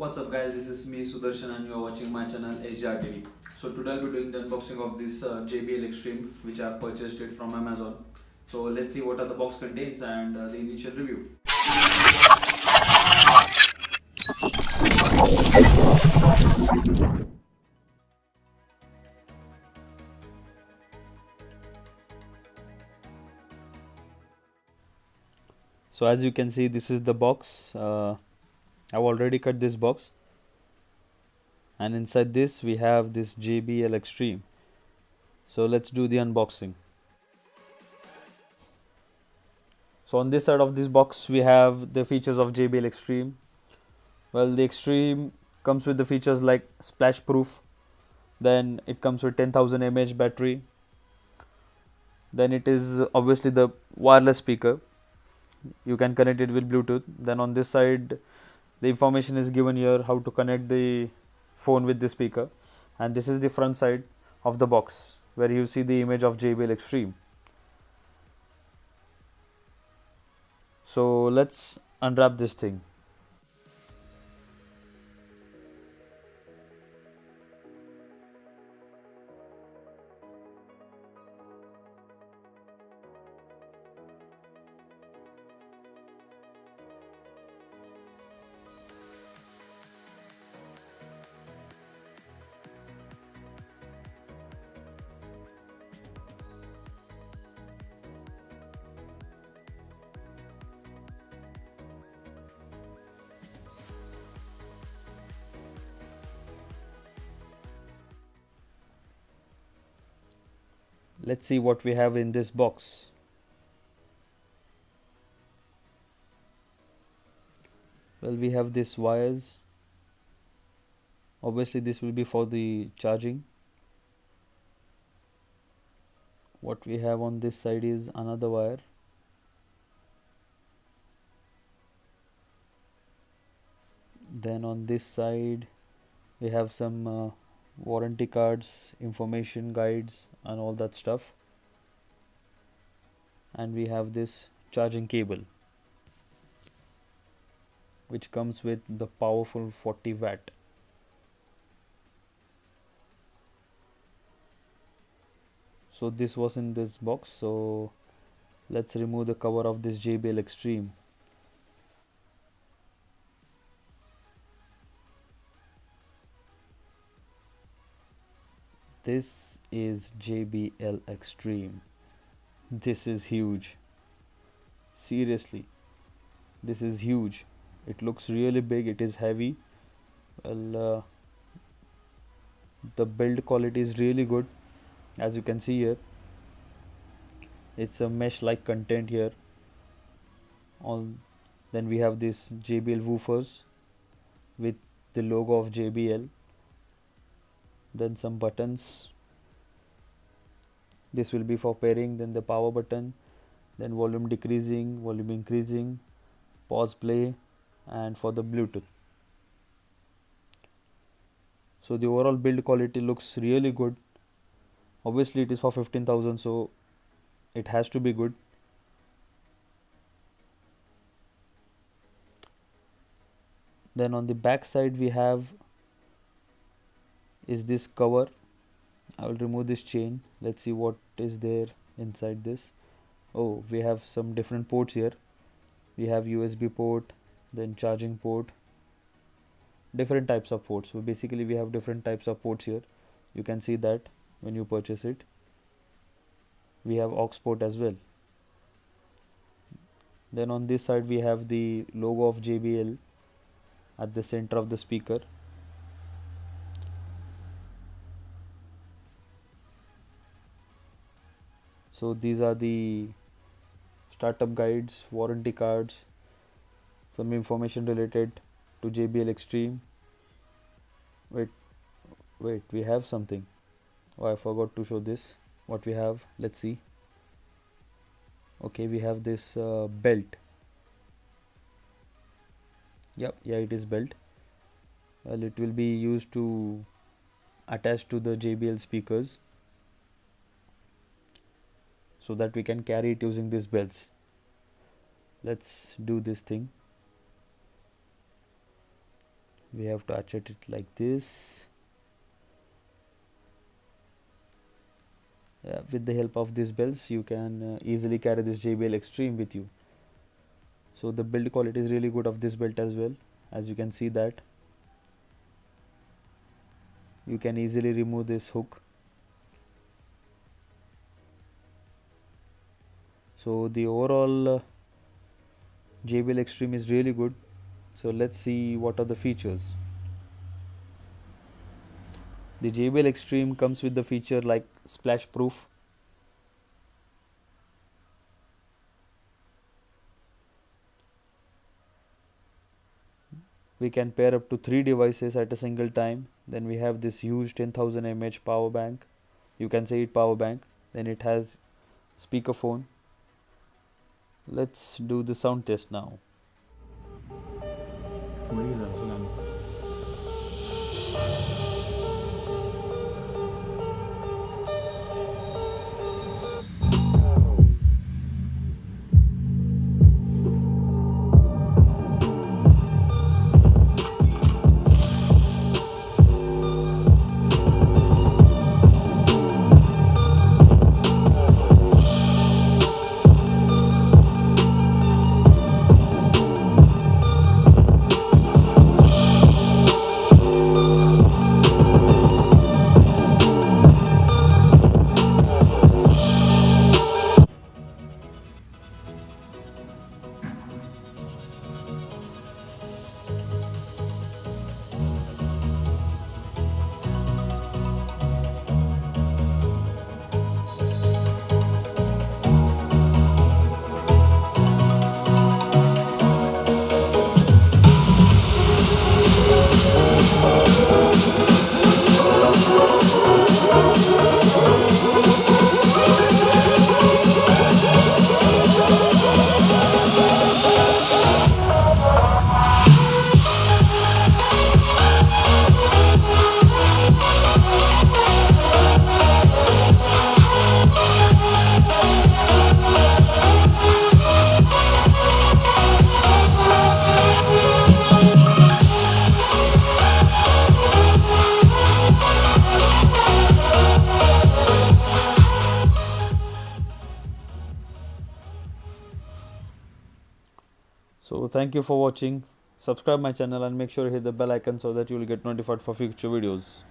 What's up guys, this is me Sudarshan and you are watching my channel SJRTD. So today I'll be doing the unboxing of this JBL Xtreme which I have purchased it from Amazon. So let's see what are the box contains and the initial review. So as you can see, this is the box. I've already cut this box, and inside this we have this JBL Xtreme. So let's do the unboxing. So on this side of this box we have the features of JBL Xtreme. Well, the Xtreme comes with the features like splash proof, then it comes with 10,000 mAh battery, then it is obviously the wireless speaker. You can connect it with Bluetooth. Then on this side the information is given here how to connect the phone with the speaker, and this is the front side of the box where you see the image of JBL Xtreme. So let's unwrap this thing. Let's see what we have in this box. Well, we have these wires. Obviously this will be for the charging. What we have on this side is another wire. Then on this side we have some warranty cards, information guides and all that stuff. And we have this charging cable which comes with the powerful 40 watt. So this was in this box. So let's remove the cover of this JBL Xtreme. This is JBL Xtreme. This is huge. Seriously, this is huge. It looks really big. It is heavy. Well, the build quality is really good. As you can see here, it's a mesh-like content here. Then we have this JBL woofers with the logo of JBL. Then some buttons. This will be for pairing. Then the power button, then volume decreasing, volume increasing, pause play, and for the Bluetooth. So the overall build quality looks really good. Obviously it is for 15,000, so it has to be good. Then on the back side we have is this cover. I will remove this chain. Let's see what is there inside this. Oh, we have some different ports here. We have USB port, then charging port, different types of ports. So basically we have different types of ports here. You can see that when you purchase it. We have aux port as well. Then on this side we have the logo of JBL at the center of the speaker. So these are the startup guides, warranty cards, some information related to JBL Xtreme. Wait, we have something. Oh, I forgot to show this. What we have, let's see. Okay, we have this belt. Yeah, it is belt. Well, it will be used to attach to the JBL speakers, so that we can carry it using these belts. Let's do this thing. we have to attach it like this. With the help of these belts you can easily carry this JBL Xtreme with you. So the build quality is really good of this belt as well. As you can see that you can easily remove this hook. So the overall JBL Xtreme is really good. So let's see what are the features. The JBL Xtreme comes with the feature like splash proof. We can pair up to 3 devices at a single time. Then we have this huge 10,000 mAh power bank. You can say it power bank. Then it has speakerphone. Let's do the sound test now. So thank you for watching. Subscribe my channel and make sure you hit the bell icon so that you will get notified for future videos.